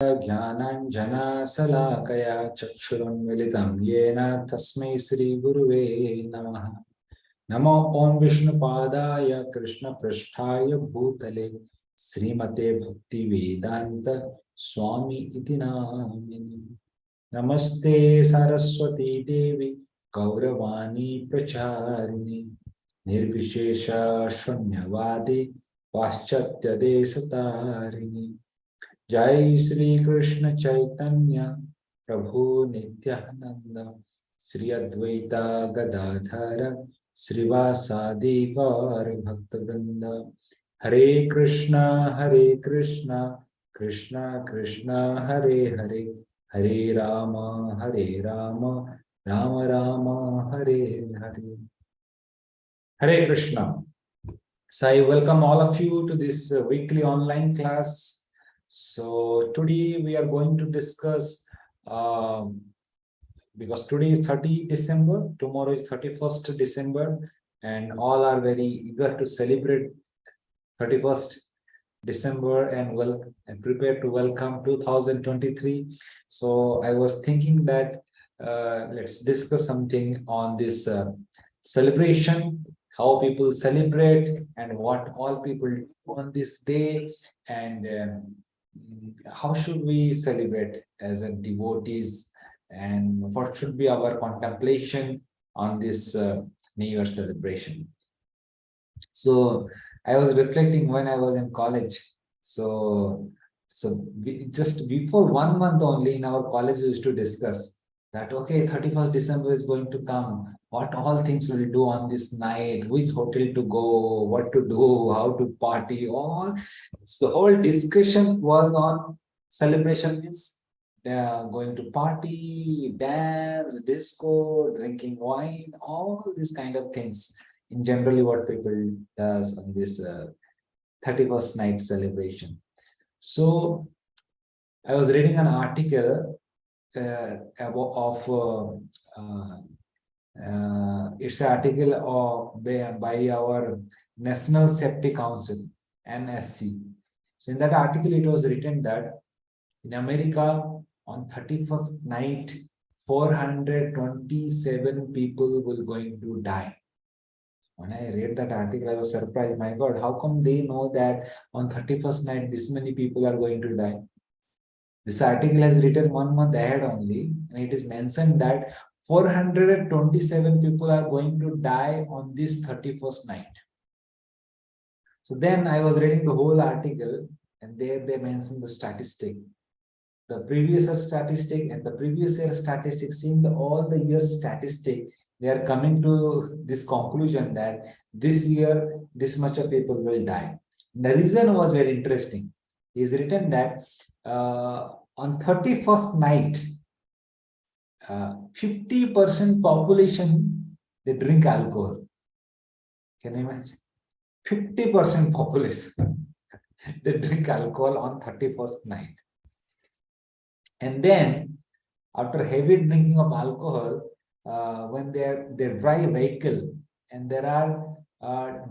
ज्ञानाञ्जनशलाकया चक्षुरुन्मिलितं येन तस्मै श्रीगुरुवे नमः। नमो ॐ विष्णुपादाय कृष्णपृष्ठाय भूतले श्रीमते भक्तिवेदान्त स्वामी इति नामिने। नमस्ते सरस्वती देवी गौरवाणी प्रचारिणी निर्विशेष शून्यवादी पाश्चात्य देशतारिणी। जय श्री कृष्ण चैतन्य प्रभु नित्यानंद श्री अद्वैत गदाधर श्रीवासादि गौर भक्तवृंद। हरे कृष्णा कृष्णा कृष्णा हरे हरे, हरे Ram Ram Ram Hare Hare. Hare Krishna. So I welcome all of you to this weekly online class. So today we are going to discuss, because today is 30 December, tomorrow is 31st December, and all are very eager to celebrate 31st December and prepare to welcome 2023. So I was thinking that let's discuss something on this celebration, how people celebrate and what all people do on this day, and how should we celebrate as a devotees, and what should be our contemplation on this New Year celebration. So I was reflecting when I was in college. Just before 1 month only in our college, we used to discuss that, okay, 31st December is going to come. What all things we'll do on this night, which hotel to go, what to do, how to party, all. So whole discussion was on celebration means going to party, dance, disco, drinking wine, all these kind of things. In generally what people does on this 31st night celebration. So I was reading an article it's an article by our National Safety Council, NSC. So in that article, it was written that in America, on 31st night, 427 people will going to die. When I read that article, I was surprised. My God, how come they know that on 31st night, this many people are going to die? This article has written 1 month ahead only, and it is mentioned that 427 people are going to die on this 31st night. So then I was reading the whole article, and there they mentioned the statistic. The previous year statistic and the previous year statistic, seeing all the years statistic, they are coming to this conclusion that this year, this much of people will die. The reason was very interesting. It's written that on 31st night, 50% population, they drink alcohol. Can you imagine? 50% population, they drink alcohol on 31st night. And then, after heavy drinking of alcohol, when they drive a vehicle, and there are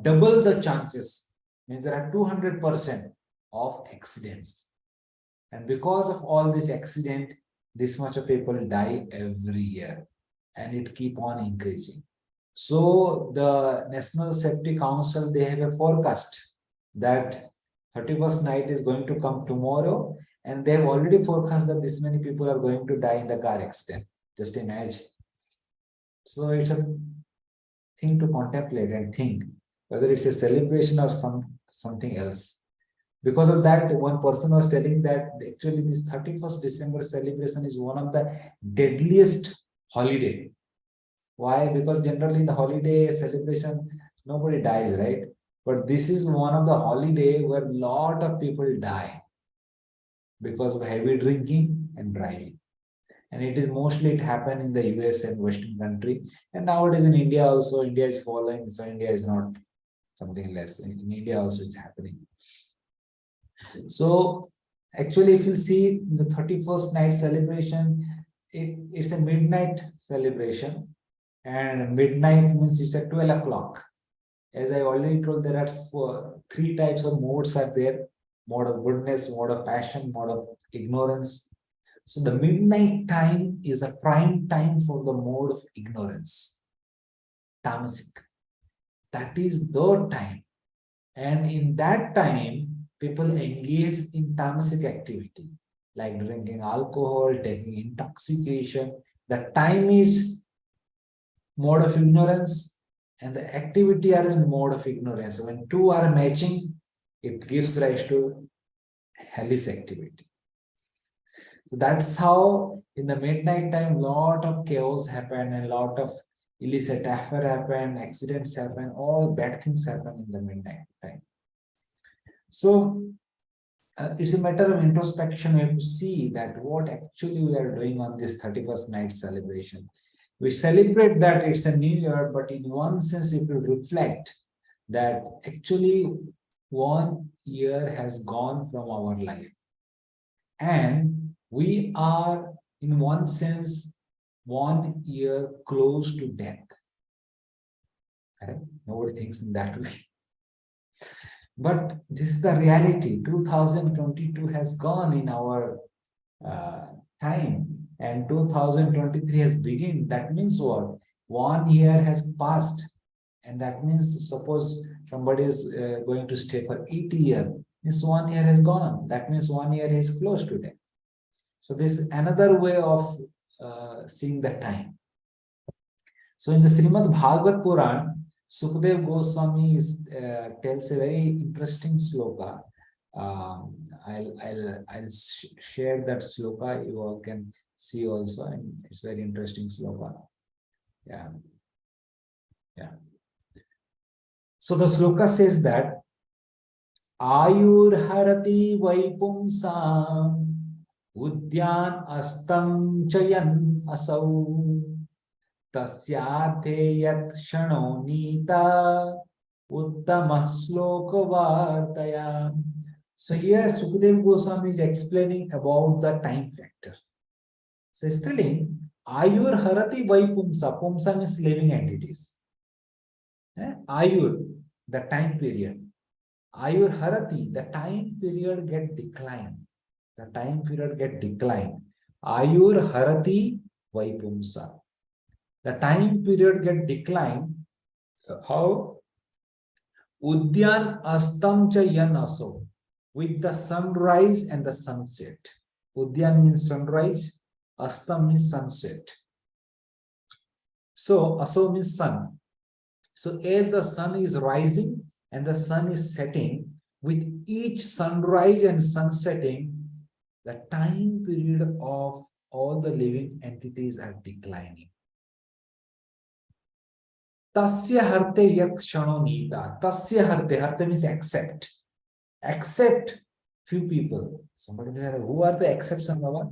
double the chances, means there are 200% of accidents. And because of all this accident, this much of people die every year, and it keep on increasing. So the National Safety Council, they have a forecast that 31st night is going to come tomorrow, and they have already forecast that this many people are going to die in the car accident. Just imagine. So it's a thing to contemplate and think whether it's a celebration or something else. Because of that, one person was telling that actually this 31st December celebration is one of the deadliest holiday. Why? Because generally in the holiday celebration, nobody dies, right? But this is one of the holiday where a lot of people die because of heavy drinking and driving. And it is mostly it happened in the US and Western country. And nowadays in India also, India is following. So India is not something less. In India also it's happening. So actually, if you see the 31st night celebration, it's a midnight celebration. And midnight means it's at 12 o'clock. As I already told, there are three types of modes are there. mode of goodness, mode of passion, mode of ignorance. So the midnight time is a prime time for the mode of ignorance, tamasic. That is the time. And in that time, people engage in tamasic activity, like drinking alcohol, taking intoxication. The time is mode of ignorance, and the activity are in mode of ignorance. When two are matching, it gives rise to hellish activity. So that's how in the midnight time, lot of chaos happen and lot of illicit affair happen, accidents happen, all bad things happen in the midnight time. So it's a matter of introspection. We have to see that what actually we are doing on this 31st night celebration. We celebrate that it's a new year, but in one sense, it will reflect that actually 1 year has gone from our life. And we are, in one sense, 1 year close to death. Correct? Nobody thinks in that way. But this is the reality. 2022 has gone in our time, and 2023 has begun. That means what? 1 year has passed. And that means, suppose somebody is going to stay for 80 years. This 1 year has gone. That means 1 year is close to death. So this is another way of seeing the time. So in the Srimad Bhagavad Puran, Sukadev Goswami tells a very interesting sloka. I'll share that sloka. You all can see also, and it's very interesting sloka. Yeah. So the sloka says that Ayur Harati Vaipumsam Udyan Astam Chayan Asau Tasyarthe Yat Shano Nita Uttamah Sloka Vartaya. So here Sukadev Goswami is explaining about the time factor. So he's telling Ayur Harati Vaipumsa. Pumsa means living entities. Ayur, the time period. Ayur Harati, the time period get declined. The time period get declined. Ayur Harati Vaipumsa. The time period get declined. How? Udyan Astam Cha Yan Aso. With the sunrise and the sunset. Udyan means sunrise. Astam means sunset. So Aso means sun. So as the sun is rising and the sun is setting, with each sunrise and sunsetting, the time period of all the living entities are declining. Tasya harte yat shano nita. Tasya harte. Harte means accept. Accept few people. Somebody may say, who are the exception, Baba?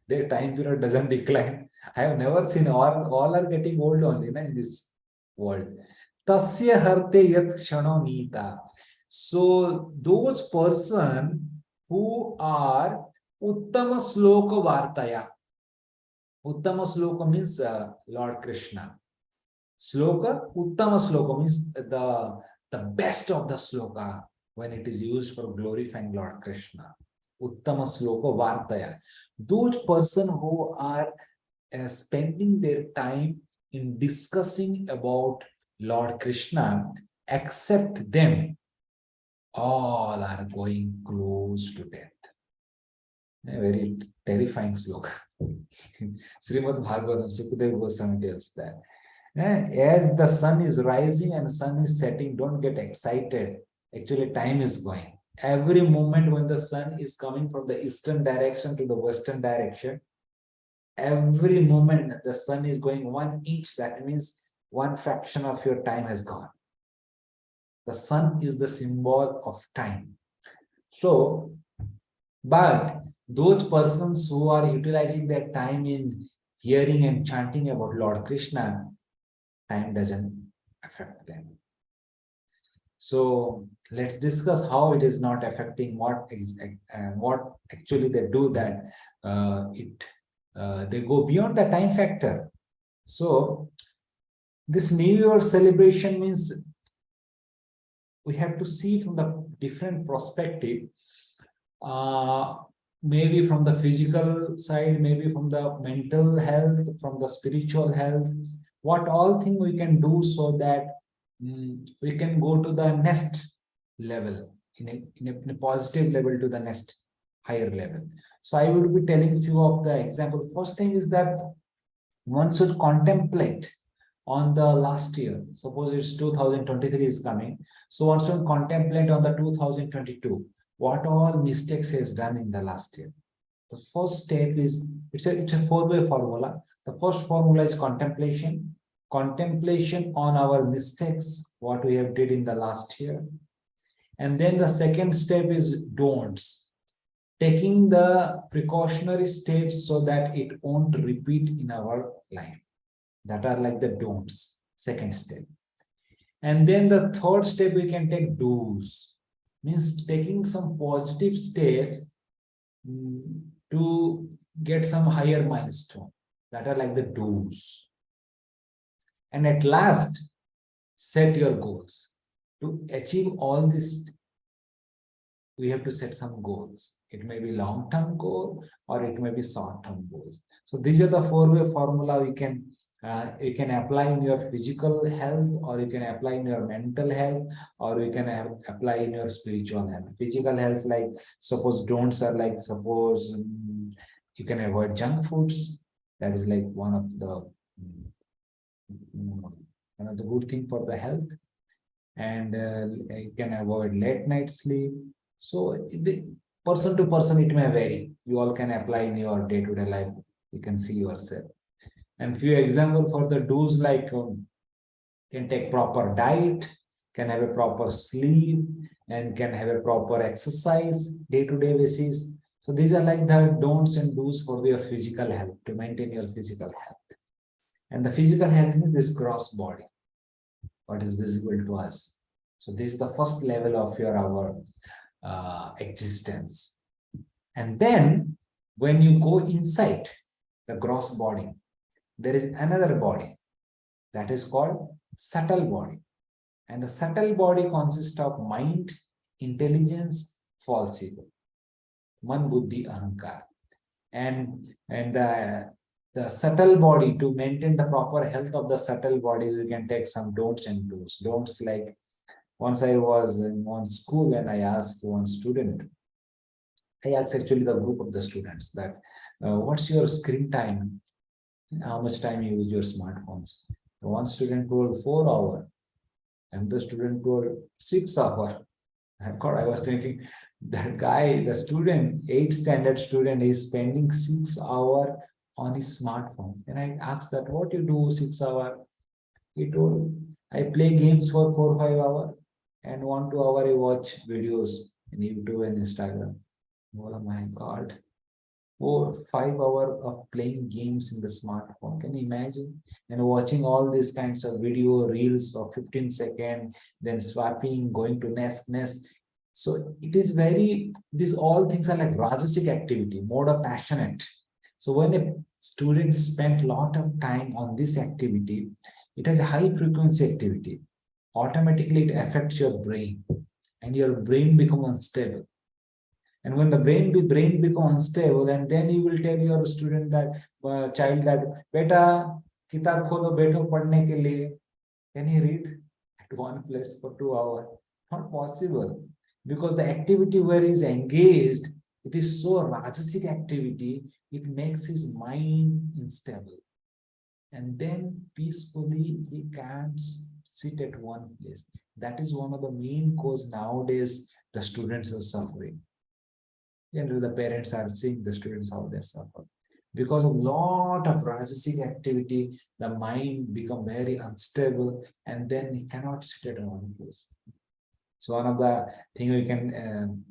Their time period doesn't decline. I have never seen, all are getting old only in this world. Tasya harte yat shano nita. So those person who are uttama sloka vartaya. Uttama sloka means Lord Krishna. Sloka, uttama sloka means the best of the sloka when it is used for glorifying Lord Krishna. Uttama sloka vartaya. Those person who are spending their time in discussing about Lord Krishna, except them, all are going close to death. A very terrifying sloka. Srimad Bhagavatam, Sukadev Goswami tells that. As the sun is rising and sun is setting, don't get excited. Actually, time is going. Every moment when the sun is coming from the eastern direction to the western direction, every moment the sun is going 1 inch, that means 1 fraction of your time has gone. The sun is the symbol of time. So, but those persons who are utilizing their time in hearing and chanting about Lord Krishna, time doesn't affect them. So let's discuss how it is not affecting what actually they do, that they go beyond the time factor. So this New Year celebration means we have to see from the different perspective, uh, maybe from the physical side, maybe from the mental health, from the spiritual health, what all thing we can do so that we can go to the next level, in a positive level, to the next higher level. So I will be telling few of the example. First thing is that one should contemplate on the last year. Suppose it's 2023 is coming. So one should contemplate on the 2022, what all mistakes he has done in the last year. The first step is, it's a four-way formula. The first formula is contemplation. Contemplation on our mistakes, what we have did in the last year. And then the second step is don'ts. Taking the precautionary steps so that it won't repeat in our life. That are like the don'ts, second step. And then the third step we can take do's, means taking some positive steps to get some higher milestone. That are like the do's. And at last, set your goals. To achieve all this, we have to set some goals. It may be long-term goal or it may be short-term goals. So these are the four-way formula you can apply in your physical health, or you can apply in your mental health, or you can apply in your spiritual health. Physical health, like suppose don'ts are like, suppose you can avoid junk foods. That is like one of the good thing for the health. And you can avoid late night sleep. So the person to person it may vary. You all can apply in your day-to-day life. You can see yourself. And few examples for the do's, like can take proper diet, can have a proper sleep, and can have a proper exercise day-to-day basis. So these are like the don'ts and do's for your physical health, to maintain your physical health. And the physical health is this gross body, what is visible to us. So this is the first level of our existence. And then when you go inside the gross body, there is another body that is called subtle body. And the subtle body consists of mind, intelligence, false ego, man, buddhi, ahankar. And the subtle body, to maintain the proper health of the subtle bodies, we can take some don'ts and do's. Don'ts, like once I was in one school and I asked one student, I asked actually the group of the students that, what's your screen time? How much time you use your smartphones? One student told 4 hours, and the student told 6 hours. And God, I was thinking, that guy, the student, 8th standard student, is spending 6 hours on his smartphone. And I asked that, what you do 6 hours? He told, I play games for 4 or 5 hours, and 1 2 hours I watch videos in YouTube and Instagram. Oh my God. 4 or 5 hours of playing games in the smartphone. Can you imagine? And watching all these kinds of video reels of 15 seconds, then swapping, going to nest. So it is these all things are like Rajasic activity, mode of passionate. So when a student spent a lot of time on this activity, it has a high frequency activity. Automatically it affects your brain, and your brain becomes unstable. And when the brain become unstable, and then you will tell your student that, child that, beta, kitab kholo, beto padhne ke liye. Can he read at one place for 2 hours? Not possible, because the activity where he is engaged, it is so Rajasic activity, it makes his mind unstable. And then peacefully he can't sit at one place. That is one of the main cause nowadays the students are suffering. And the parents are seeing the students how they suffer. Because of a lot of Rajasic activity, the mind become very unstable, and then he cannot sit at one place. So one of the thing we can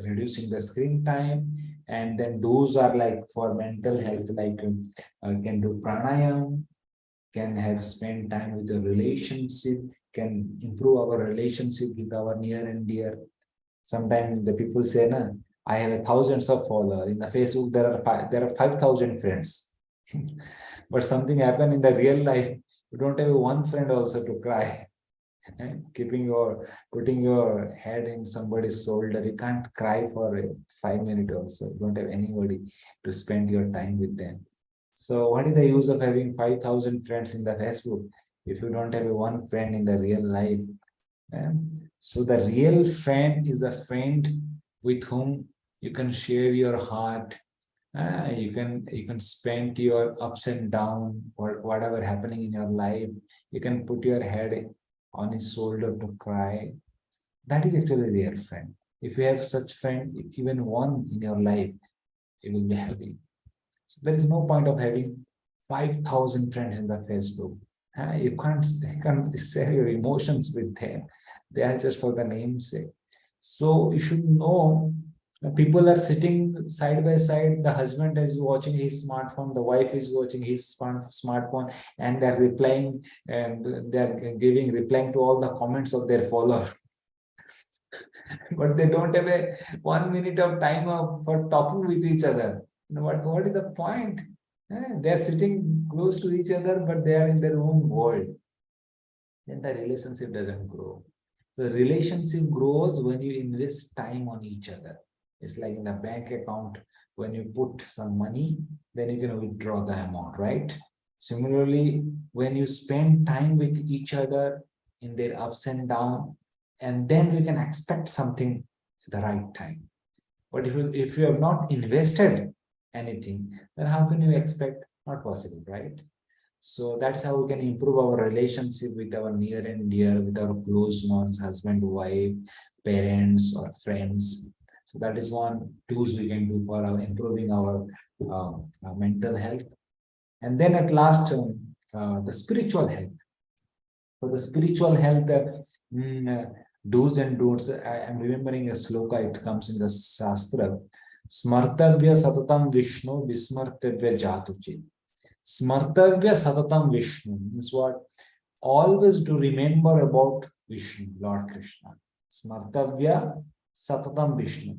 reducing the screen time, and then those are like for mental health, like can do pranayam, can have spend time with the relationship, can improve our relationship with our near and dear. Sometimes the people say, "Na, I have thousands of followers in the Facebook. There are 5,000 friends." But something happened in the real life. You don't have one friend also to cry. Putting your head in somebody's shoulder. You can't cry for 5 minutes also. You don't have anybody to spend your time with them. So what is the use of having 5,000 friends in the Facebook if you don't have one friend in the real life? So the real friend is the friend with whom you can share your heart. You can spend your ups and downs or whatever happening in your life. You can put your head on his shoulder to cry. That is actually a real friend. If you have such friend, even one in your life, you will be happy. So there is no point of having 5,000 friends in the Facebook. You can't share your emotions with them. They are just for the namesake. So you should know people are sitting side by side. The husband is watching his smartphone, the wife is watching his smartphone, and they're replying and they're replying to all the comments of their followers. But they don't have a 1 minute of time for talking with each other. What is the point? They are sitting close to each other, but they are in their own world. Then the relationship doesn't grow. The relationship grows when you invest time on each other. It's like in the bank account, when you put some money, then you can withdraw the amount, right? Similarly, when you spend time with each other in their ups and downs, and then you can expect something at the right time. But if you have not invested anything, then how can you expect? Not possible, right? So that's how we can improve our relationship with our near and dear, with our close ones, husband, wife, parents, or friends. So that is one tools we can do for improving our mental health. And then at last, the spiritual health. For the spiritual health, do's and don'ts. I am remembering a sloka. It comes in the Shastra. Smartavya satatam Vishnu vismartavya jatuchi. Smartavya satatam Vishnu means what? Always to remember about Vishnu, Lord Krishna. Smartavya satatam Vishnu.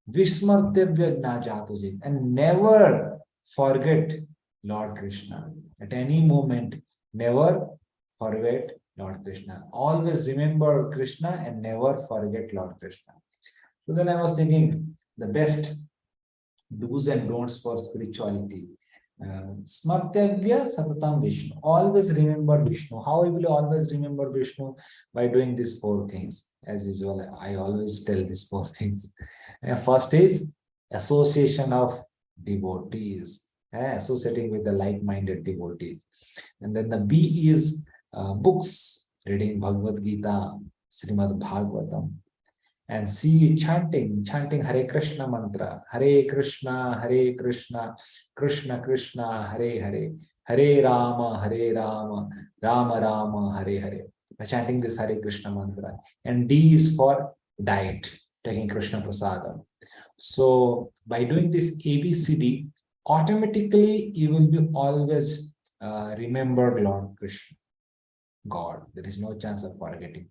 Vismartavya jatuchi. And never forget Lord Krishna. At any moment, never forget Lord Krishna. Always remember Krishna and never forget Lord Krishna. So then I was thinking the best do's and don'ts for spirituality. Smartavya satatam Vishnu. Always remember Vishnu. How will you always remember Vishnu? By doing these four things. As usual, I always tell these four things. First is association of devotees. Associating with the like-minded devotees. And then the B is books, reading Bhagavad Gita, Srimad Bhagavatam. And C, chanting Hare Krishna mantra, Hare Krishna, Krishna Krishna, Hare Hare, Hare Rama, Rama Rama, Hare Hare. By chanting this Hare Krishna mantra. And D is for diet, taking Krishna Prasadam. So by doing this ABCD, automatically you will be always remembered Lord Krishna, God. There is no chance of forgetting.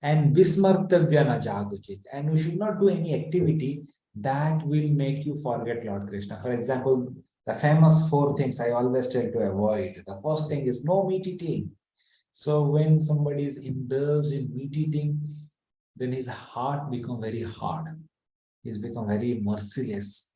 And vismartavya na jatuchit. And we should not do any activity that will make you forget Lord Krishna. For example, the famous four things I always tell to avoid. The first thing is no meat eating. So when somebody is indulged in meat eating, then his heart becomes very hard. He's become very merciless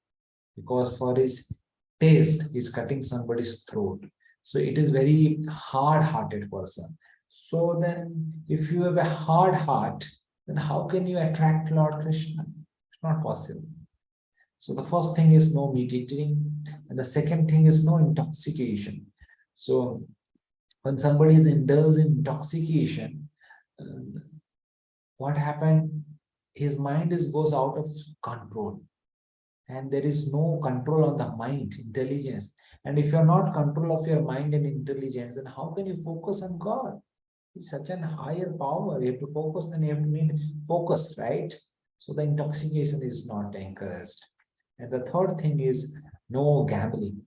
because for his taste, he's cutting somebody's throat. So it is very hard-hearted person. So then if you have a hard heart, then how can you attract Lord Krishna? It's not possible. So the first thing is no meat eating, and the second thing is no intoxication. So when somebody is indulged in intoxication, what happened? His mind goes out of control. And there is no control on the mind, intelligence. And if you're not control of your mind and intelligence, then how can you focus on God? It's such an higher power. You have to focus, then you have to mean focus, right? So the intoxication is not encouraged. And the third thing is no gambling.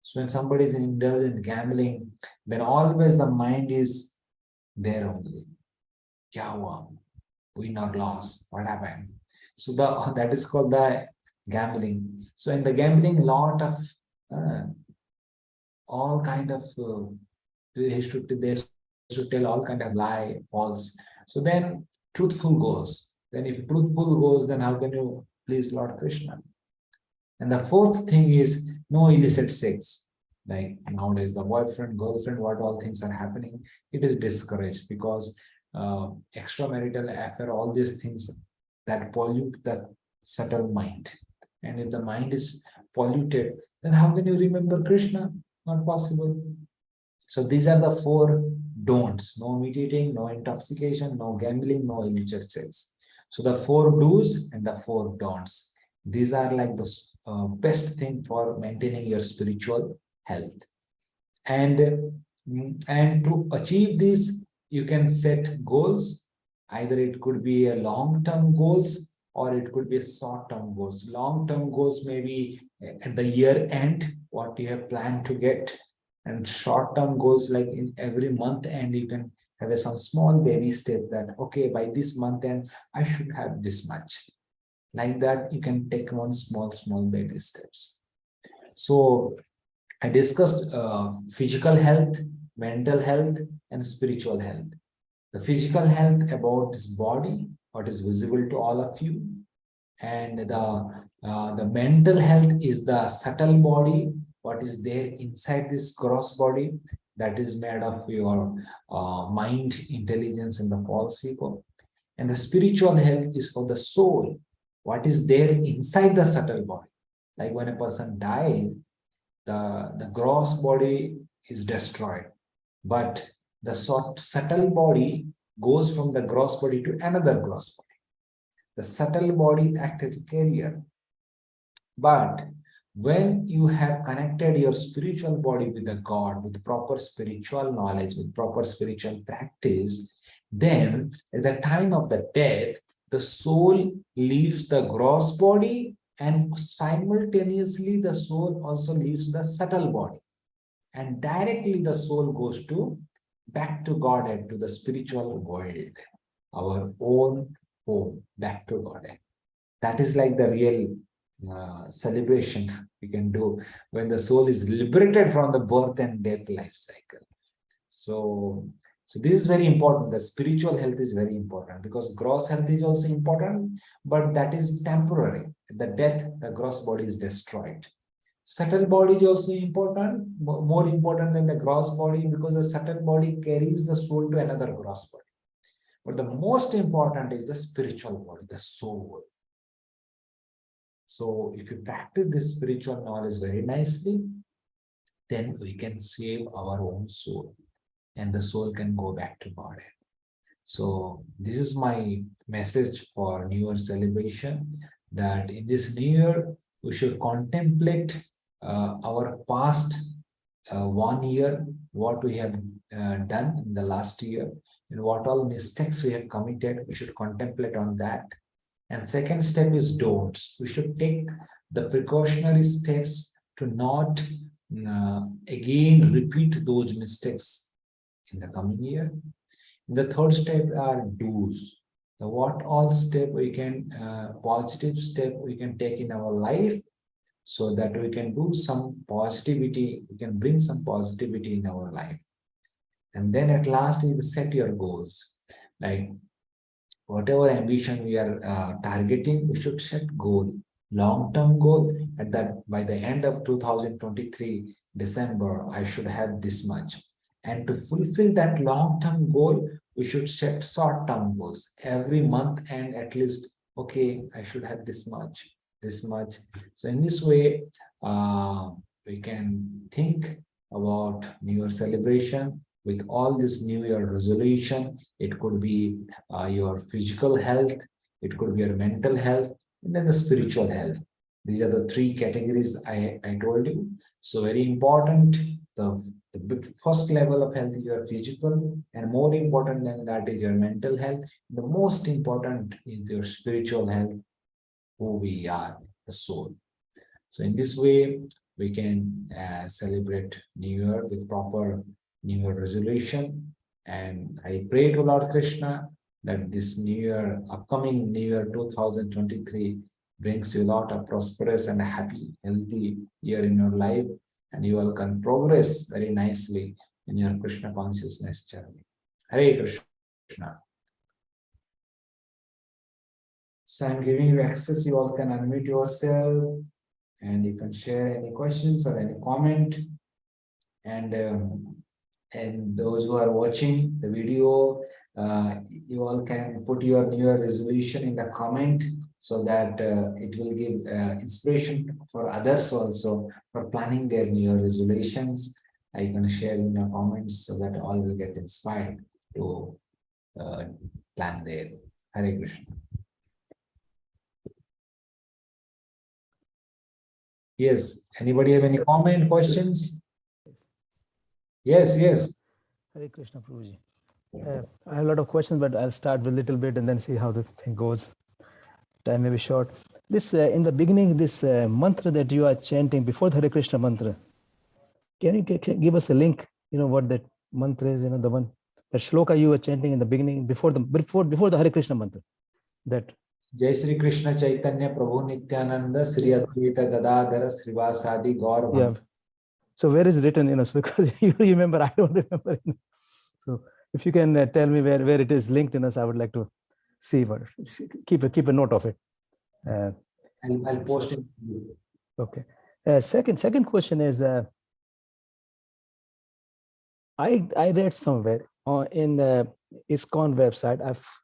So when somebody is indulged in gambling, then always the mind is there only. Kya hua? Win or loss? What happened? So that is called the gambling. So in the gambling, lot of all kind of there to tell all kind of lie, false. So then truthful goes. Then if truthful goes, then how can you please Lord Krishna? And the fourth thing is no illicit sex. Like nowadays, the boyfriend, girlfriend, what all things are happening, it is discouraged because extramarital affair, all these things that pollute the subtle mind. And if the mind is polluted, then how can you remember Krishna? Not possible. So these are the four don'ts: no meat eating, no intoxication, no gambling, no illicit sex. So the four do's and the four don'ts. These are like the best thing for maintaining your spiritual health. And to achieve this, you can set goals. Either it could be a long-term goals or it could be short-term goals. Long-term goals maybe at the year end, what you have planned to get, and short-term goals like in every month end, you can have some small baby step that, okay, by this month end, I should have this much. Like that, you can take one small baby steps. So I discussed physical health, mental health, and spiritual health. The physical health about this body, what is visible to all of you, and the mental health is the subtle body, what is there inside this gross body, that is made of your mind, intelligence, and the false ego. And the spiritual health is for the soul, what is there inside the subtle body. Like when a person dies, the gross body is destroyed, but the subtle body goes from the gross body to another gross body. The subtle body acts as a carrier. But when you have connected your spiritual body with the God, with proper spiritual knowledge, with proper spiritual practice, then at the time of the death, the soul leaves the gross body, and simultaneously the soul also leaves the subtle body. And directly the soul goes to back to Godhead, to the spiritual world, our own home, back to Godhead. That is like the real celebration we can do when the soul is liberated from the birth and death life cycle. So this is very important. The spiritual health is very important because gross health is also important, but that is temporary. At the death, the gross body is destroyed. Subtle body is also important, more important than the gross body, because the subtle body carries the soul to another gross body. But the most important is the spiritual body, the soul. So if you practice this spiritual knowledge very nicely, then we can save our own soul and the soul can go back to God. So this is my message for New Year celebration, that in this New Year, we should contemplate our past 1 year, what we have done in the last year, and what all mistakes we have committed. We should contemplate on that. And second step is don'ts. We should take the precautionary steps to not again repeat those mistakes in the coming year. And the third step are do's. The what all step we can, positive step we can take in our life, so that we can do some positivity, we can bring some positivity in our life. And then at last is set your goals. Like whatever ambition we are targeting, we should set goal, long-term goal, at that by the end of 2023 December, I should have this much. And to fulfill that long-term goal, we should set short-term goals every month, and at least, okay, I should have this much, this much. So in this way, we can think about New Year celebration with all this New Year resolution. It could be your physical health, it could be your mental health, and then the spiritual health. These are the three categories I told you. So very important. The first level of health is your physical, and more important than that is your mental health. The most important is your spiritual health, who we are, the soul. So in this way, we can celebrate New Year with proper New Year resolution. And I pray to Lord Krishna that this New Year, upcoming New Year 2023, brings you a lot of prosperous and happy, healthy year in your life, and you all can progress very nicely in your Krishna consciousness journey. Hare Krishna. So I'm giving you access. You all can unmute yourself and you can share any questions or any comment. And those who are watching the video, you all can put your New Year resolution in the comment so that it will give inspiration for others also for planning their New Year resolutions. You can share in your comments so that all will get inspired to plan their Hare Krishna. Yes, anybody have any comment, questions? Yes, yes. Hare Krishna, Prabhuji. I have a lot of questions, but I'll start with a little bit and then see how the thing goes. Time may be short. This in the beginning, this mantra that you are chanting before the Hare Krishna mantra. Can you give us a link? You know what that mantra is? You know the one, the shloka you were chanting in the beginning before the Hare Krishna mantra. That Jai Sri Krishna Chaitanya Prabhu Nityananda Sri Advaita Gadadhara Srivasadi Gaur. Yeah. So where is it written? You know, so because you remember, I don't remember. So if you can tell me where it is linked in us, I would like to see keep a note of it. I'll post it. Okay. Second question is, I read somewhere in the ISKCON website.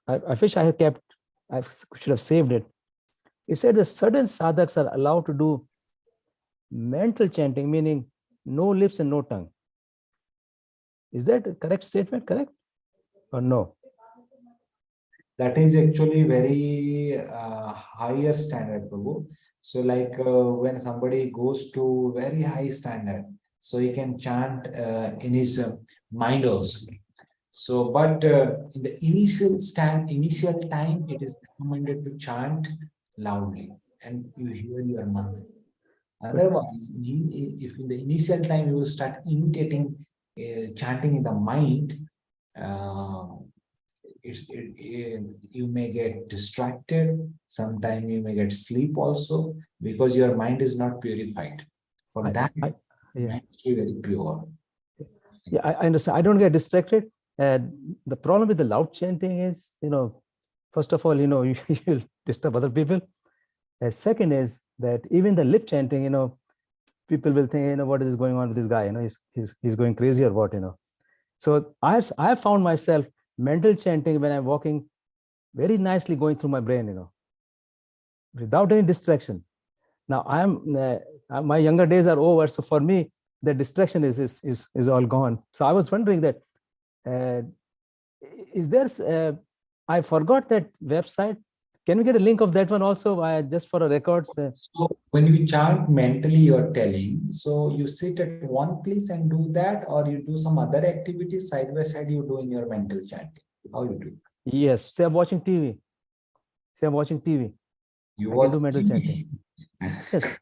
I wish I should have saved it. It said that certain sadhaks are allowed to do mental chanting, meaning no lips and no tongue. Is that a correct statement? Correct or no? That is actually very higher standard, Prabhu. So like when somebody goes to very high standard, so he can chant in his mind also. So, but in the initial time, it is recommended to chant loudly and you hear your mantra. Otherwise, if in the initial time you will start imitating chanting in the mind, you may get distracted. Sometimes you may get sleep also because your mind is not purified. For that, mind is very pure. Yeah, I understand. I don't get distracted. The problem with the loud chanting is, you know, first of all, you know, you'll disturb other people. Second is that even the lip chanting, you know, people will think, you know, what is going on with this guy? You know, he's going crazy or what? You know. So I found myself mental chanting when I'm walking very nicely going through my brain, you know, without any distraction. Now my younger days are over, so for me the distraction is all gone. So I was wondering that is there? I forgot that website. Can we get a link of that one also, just for a records? So when you chant mentally, you're telling, so you sit at one place and do that, or you do some other activities side by side you do in your mental chanting? How you do? Yes, say I'm watching TV. Say I'm watching TV. You I watch can do mental TV. chanting. Yes.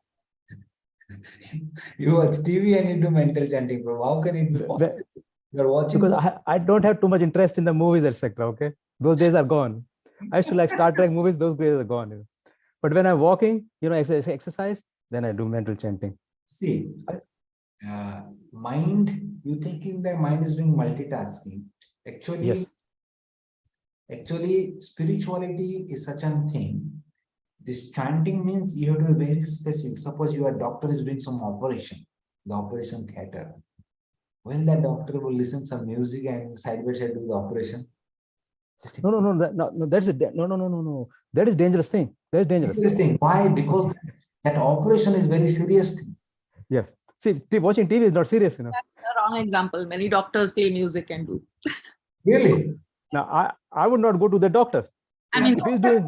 You watch TV and you do mental chanting, bro. How can it be possible? You're watching because I don't have too much interest in the movies, etc. Okay, those days are gone. I used to like Star Trek movies; those days are gone. You know? But when I'm walking, you know, exercise, then I do mental chanting. See, mind. You thinking that mind is doing multitasking? Actually, yes. Actually, spirituality is such a thing. This chanting means you have to be very specific. Suppose your doctor is doing some operation, the operation theater. When the doctor will listen some music and side by side do the operation. No, that's it. No. That is dangerous thing. That is dangerous. Dangerous thing. Why? Because that operation is very serious thing. Yes. See, watching TV is not serious, you know. That's a wrong example. Many doctors play music and do. Really? Now, I would not go to the doctor. I mean, if he's doing.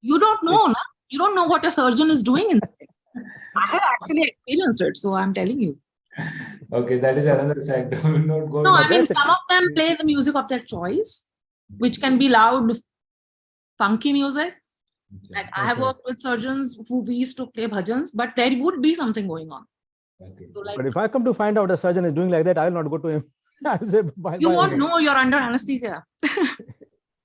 You don't know, no? You don't know what your surgeon is doing in the I have actually experienced it, so I'm telling you. Okay, that is another side. Don't go. No, I mean, some of them play the music of their choice, which can be loud, funky music. Like I have worked with surgeons who we used to play bhajans, but there would be something going on. Okay. So like, but if I come to find out a surgeon is doing like that, I will not go to him. I will say, bye. You won't know you're under anesthesia.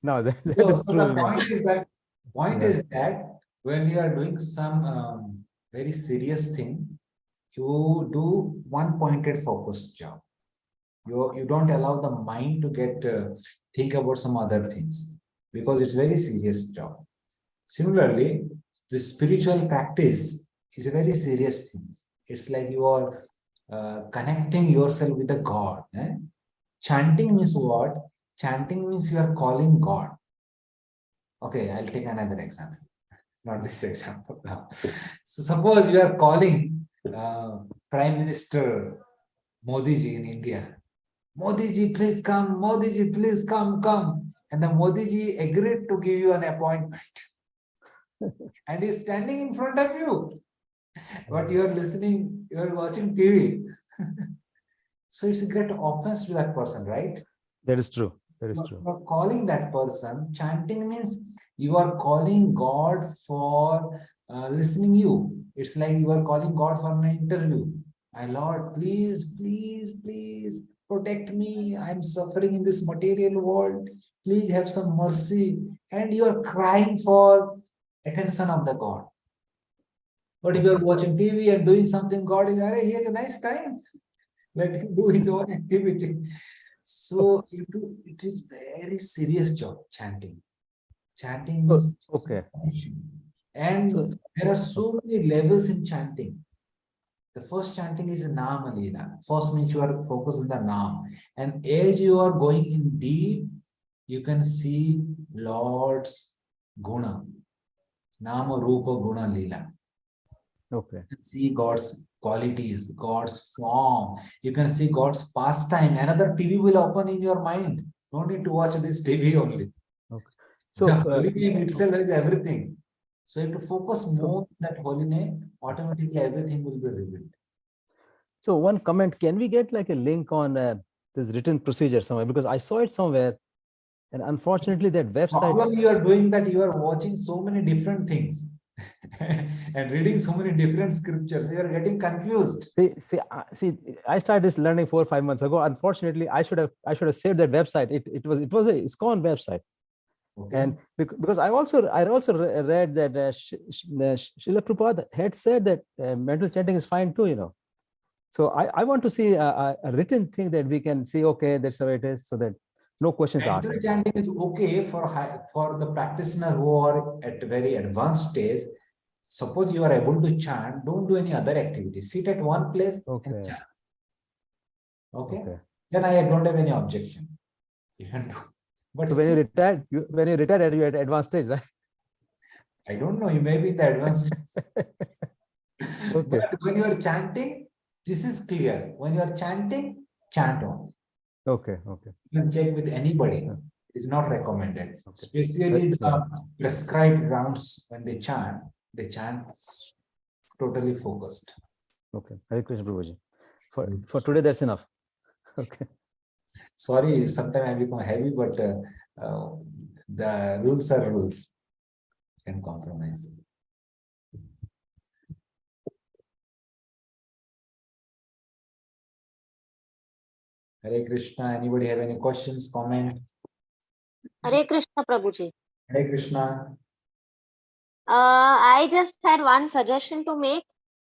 No, that is So true. the point is that when you are doing some very serious thing, you do one pointed focus job. You don't allow the mind to get think about some other things, because it's very serious job. Similarly, the spiritual practice is a very serious thing. It's like you are connecting yourself with the God. Chanting means what? Chanting means you are calling God. Okay, I'll take another example. Not this example now. So suppose you are calling Prime Minister Modi ji in India. Modi ji, please come. Modi ji, please come, come. And the Modi ji agreed to give you an appointment. And he's standing in front of you. But you are listening, you are watching TV. So it's a great offense to that person, right? That is true. That is You true. are calling that person. Chanting means you are calling God for listening you. It's like you are calling God for an interview. My Lord, please, please, please protect me. I'm suffering in this material world. Please have some mercy. And you are crying for attention of the God. But if you are watching TV and doing something, God is, he has a nice time. Let him do his own activity. So it is very serious job, chanting. Chanting So, means okay. and So, there are so many levels in chanting. The first chanting is Nama Leela. First means you are focused on the Nam. And as you are going in deep, you can see Lord's Guna. Nama Rupa Guna Leela. okay. You can see God's qualities, God's form. You can see God's pastime. Another TV will open in your mind. No need to watch this TV only. Okay. So So, the holy name itself is everything. So if you focus so, more on that holy name, automatically everything will be revealed. so one comment, can we get like a link on this written procedure somewhere? Because I saw it somewhere, and unfortunately that website. Problem you are doing that you are watching so many different things and reading so many different scriptures. You are getting confused. See, I started this learning 4 or 5 months ago. Unfortunately, I should have saved that website. It was a ISKCON website. Okay. And because I also read that Srila Prabhupada had said that mental chanting is fine too, you know. So I want to see a written thing that we can see, okay, that's the way it is, so that no questions asked. Mental chanting is okay for the practitioner who are at a very advanced stage. Suppose you are able to chant, don't do any other activity. Sit at one place and chant. Okay? Then I don't have any objection. You can do. But so when you retire, you're at advanced stage, right? I don't know, you may be in the advanced Okay. But when you are chanting, this is clear. When you are chanting, chant on. Okay. You can check with anybody. It is not recommended. Okay. Especially the prescribed rounds when they chant totally focused. Okay. Hare Krishna Prabhuji. For today, that's enough. Okay. Sorry, sometimes I become heavy, but the rules are rules. You can compromise. Hare Krishna. Anybody have any questions, comment? Hare Krishna, Prabhuji. Hare Krishna. I just had one suggestion to make.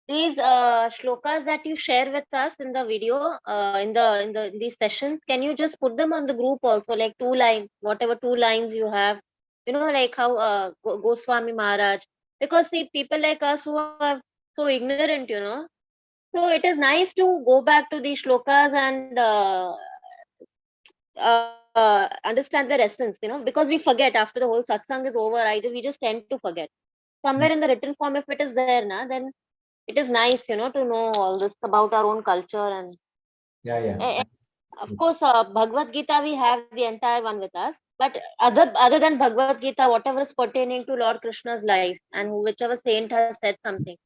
These shlokas that you share with us in the video, in these sessions, can you just put them on the group also, like 2 lines, whatever 2 lines you have, you know, like how Goswami Maharaj, because see, people like us who are so ignorant, you know, so it is nice to go back to these shlokas and understand their essence, you know, because we forget after the whole satsang is over, we just tend to forget. Somewhere in the written form, if it is there, then it is nice, you know, to know all this about our own culture. And of course, Bhagavad Gita, we have the entire one with us. But other than Bhagavad Gita, whatever is pertaining to Lord Krishna's life and whichever saint has said something,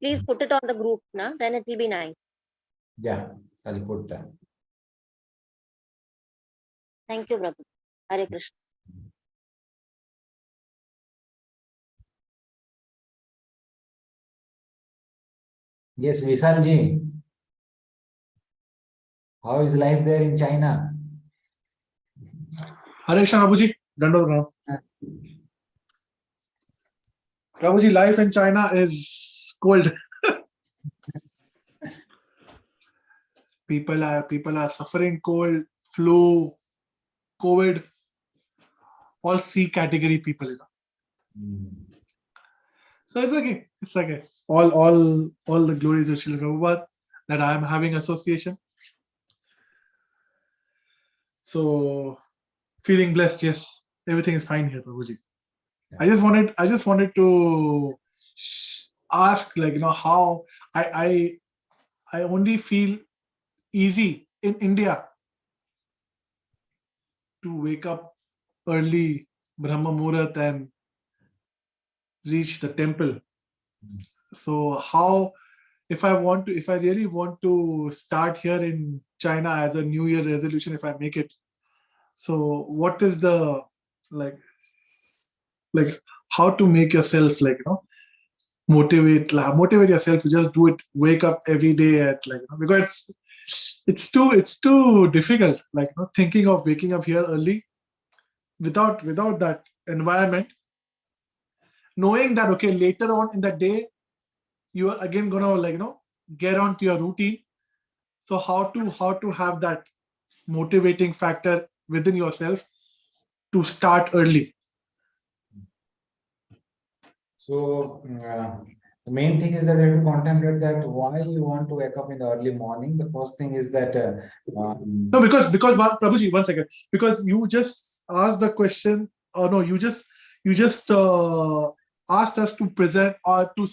please put it on the group, then it will be nice. Yeah, I'll put that. Thank you, Prabhu. Hare Krishna. Yes, Visalji. How is life there in China? Hare Krishna, Prabhuji. Dandot. Prabhuji, life in China is cold. people are suffering cold, flu, COVID, all C category people. So it's okay. It's okay. All the glories of Srila Prabhupada that I am having association. So feeling blessed. Yes, everything is fine here, Prabhuji. I just wanted to ask, like, how I only feel easy in India to wake up early, Brahma Muhurat, and reach the temple. So how, if I really want to start here in China as a New Year resolution, if I make it, so what is the like how to make yourself motivate yourself to just do it, wake up every day at because it's too difficult, thinking of waking up here early without that environment, knowing that okay, later on in the day you are again gonna get on to your routine. So how to have that motivating factor within yourself to start early. So the main thing is that you have to contemplate that why you want to wake up in the early morning. The first thing is that No, because Prabhuji, 1 second, because you just asked the question, or no, you just asked us to present or to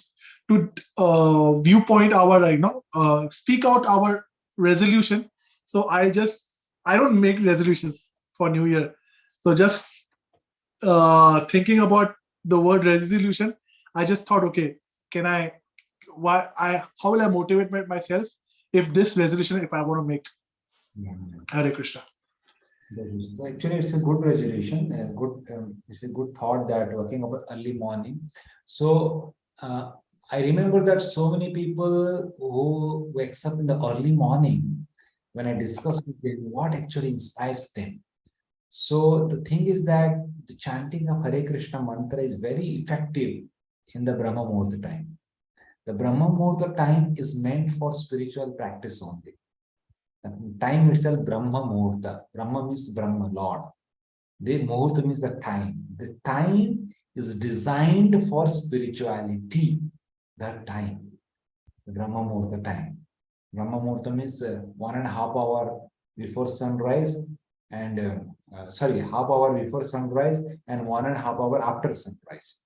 viewpoint our speak out our resolution. So I don't make resolutions for New Year. So just thinking about the word resolution, I just thought, okay, how will I motivate myself if this resolution, if I want to make? Hare Krishna. So actually, it's a good resolution. It's a good thought that working about early morning. So I remember that so many people who wakes up in the early morning, when I discuss with them, what actually inspires them. So the thing is that the chanting of Hare Krishna mantra is very effective in the Brahma Muhurta time. The Brahma Muhurta time is meant for spiritual practice only. The time itself, Brahma Muhurta. Brahma means Brahma, Lord. The Muhurta means the time. The time is designed for spirituality. That time, the Brahma Muhurta time. Brahma Muhurta means 1.5 hour before sunrise, and half hour before sunrise and 1.5 hour after sunrise.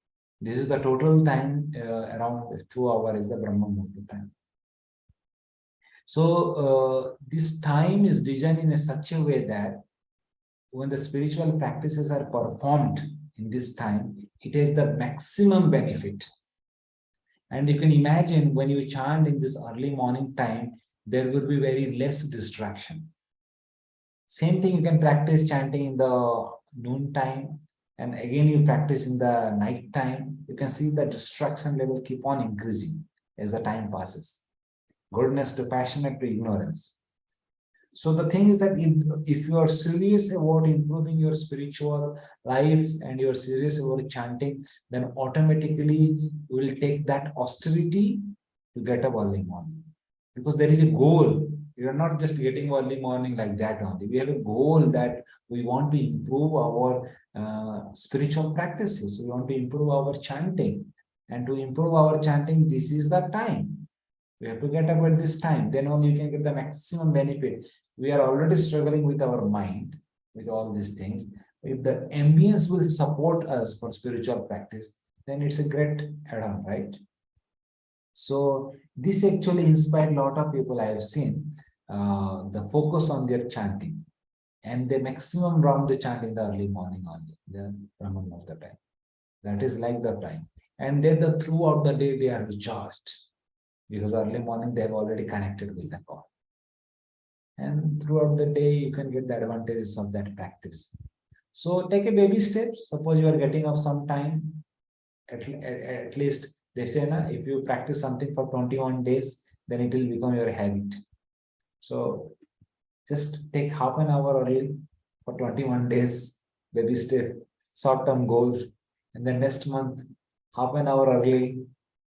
This is the total time. Around 2 hours is the Brahma Muhurta time. So this time is designed in such a way that when the spiritual practices are performed in this time, it has the maximum benefit. And you can imagine when you chant in this early morning time, there will be very less distraction. Same thing you can practice chanting in the noon time, and again you practice in the night time. You can see the distraction level keep on increasing as the time passes. Goodness to passionate to ignorance. So the thing is that if you are serious about improving your spiritual life and you're serious about chanting, then automatically you will take that austerity to get up early morning. Because there is a goal. You are not just getting early morning like that only. We have a goal that we want to improve our spiritual practices. We want to improve our chanting. And to improve our chanting, this is the time. We have to get up at this time, then only you can get the maximum benefit. We are already struggling with our mind, with all these things. If the ambience will support us for spiritual practice, then it's a great add-on, right? So this actually inspired a lot of people I have seen, the focus on their chanting. And the maximum round they chant in the early morning only, the Brahman of the time. That is like the time. And then throughout the day, they are recharged. Because early morning they have already connected with the God. And throughout the day, you can get the advantages of that practice. So take a baby steps. Suppose you are getting up some time, at least they say, if you practice something for 21 days, then it will become your habit. So just take half an hour early for 21 days, baby step, short-term goals. And then next month, half an hour early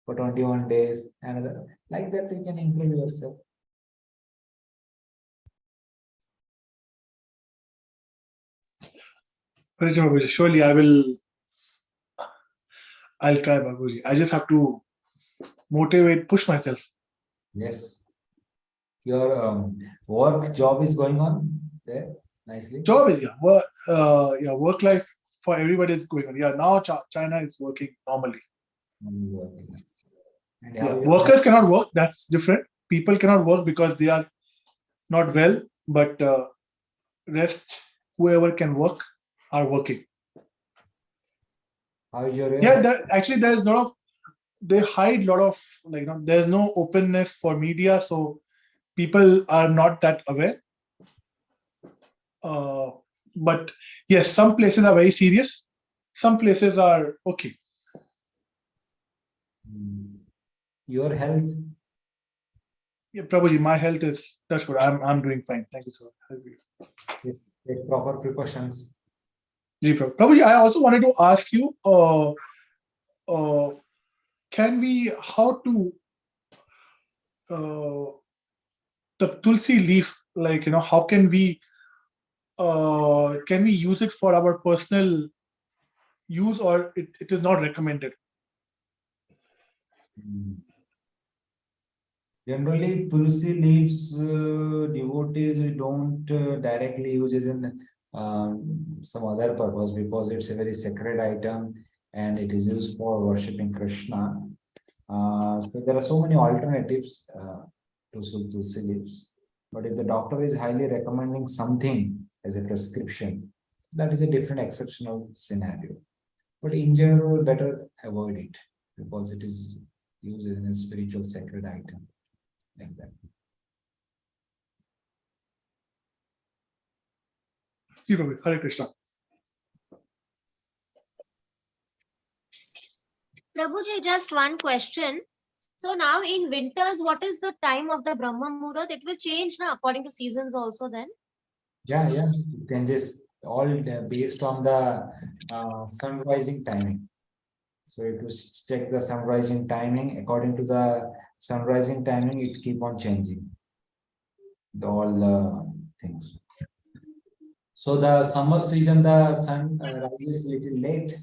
for 21 days, and like that you can improve yourself. Babuji, surely I'll try, Babuji. I just have to motivate, push myself. Yes. Your work job is going on there nicely. Job is work life for everybody is going on. Yeah, now China is working normally. And Yeah, how workers cannot work. That's different. People cannot work because they are not well. But rest, whoever can work, are working. how is your Yeah, actually there's a lot of, they hide a lot of, there's no openness for media, so people are not that aware. But yes, some places are very serious, some places are okay. your health? Yeah, Prabhuji, my health is touch good. I'm doing fine. Thank you, sir. Take proper precautions. Prabhuji, I also wanted to ask you, can we, how to the tulsi leaf, how can we use it for our personal use, or it is not recommended? Generally, tulsi leaves, devotees we don't directly use as in some other purpose, because it's a very sacred item and it is used for worshipping Krishna. So there are so many alternatives to tulsi leaves. But if the doctor is highly recommending something as a prescription, that is a different exceptional scenario. But in general, better avoid it because it is used as a spiritual sacred item. Like that. Hare Krishna. Prabhuji, just one question. So now in winters, what is the time of the Brahma Muhurat? It will change now according to seasons also then? Yeah, it changes all based on the sun rising timing. So if you check the sun rising timing, according to the sun rising timing, it keep on changing all the things. So the summer season, the sun rises little late,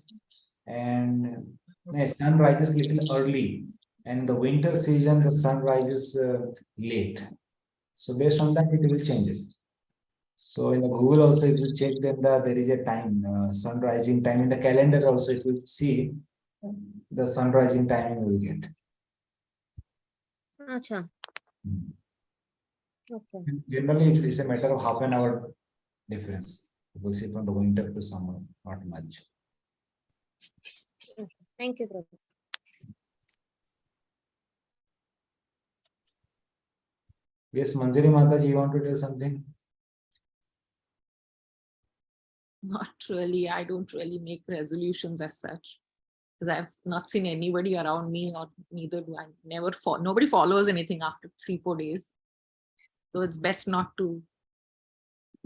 and the sun rises little early, and the winter season, the sun rises late. So based on that, it will changes. So in the Google also, if you check, then there is a time, sun rising time in the calendar also. If you see the sun rising time, you will get. Achha. Okay. Generally, it's a matter of half an hour difference. You will see from the winter to summer, not much. Thank you, Prabhu. Yes, Manjari Mataji, you want to tell something? Not really. I don't really make resolutions as such. Because I've not seen anybody around me, or neither do I. Nobody follows anything after 3-4 days. So it's best not to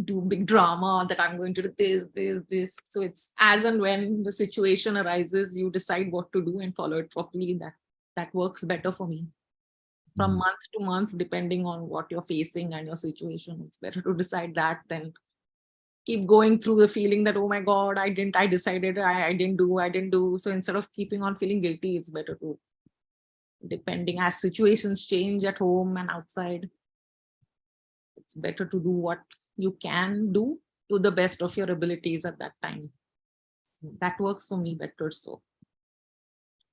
do big drama that I'm going to do this. So it's as and when the situation arises, you decide what to do and follow it properly. That works better for me. From month to month, depending on what you're facing and your situation, it's better to decide that than keep going through the feeling that, oh my God, I decided, I didn't do. So instead of keeping on feeling guilty, it's better to, depending as situations change at home and outside, it's better to do what you can do to the best of your abilities at that time. That works for me better. So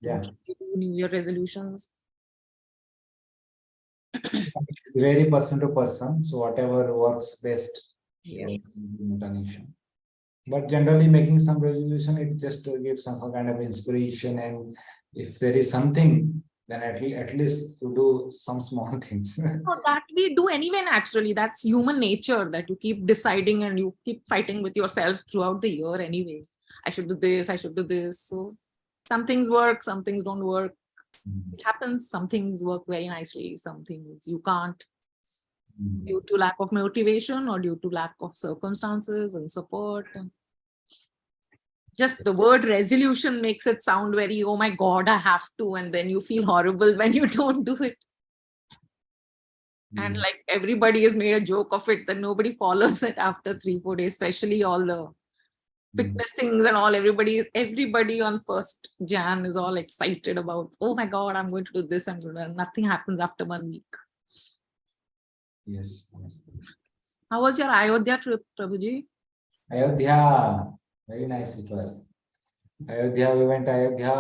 Yeah. don't really do New Year resolutions. Vary person to person. So whatever works best. Yeah. Not an issue. But generally making some resolution, it just gives some kind of inspiration. And if there is something, then at least you do some small things. So that we do anyway, naturally. That's human nature, that you keep deciding and you keep fighting with yourself throughout the year anyways. I should do this, I should do this. So some things work, some things don't work. It happens. Some things work very nicely, some things you can't, due to lack of motivation or due to lack of circumstances and support. Just the word resolution makes it sound very, oh my God, I have to. And then you feel horrible when you don't do it. And like everybody has made a joke of it, that nobody follows it after 3-4 days, especially all the fitness things and all. Everybody on 1st Jan is all excited about, oh my God, I'm going to do this. Nothing happens after 1 week. Yes. How was your Ayodhya trip, Prabhuji? Ayodhya, very nice it was. Ayodhya, we went Ayodhya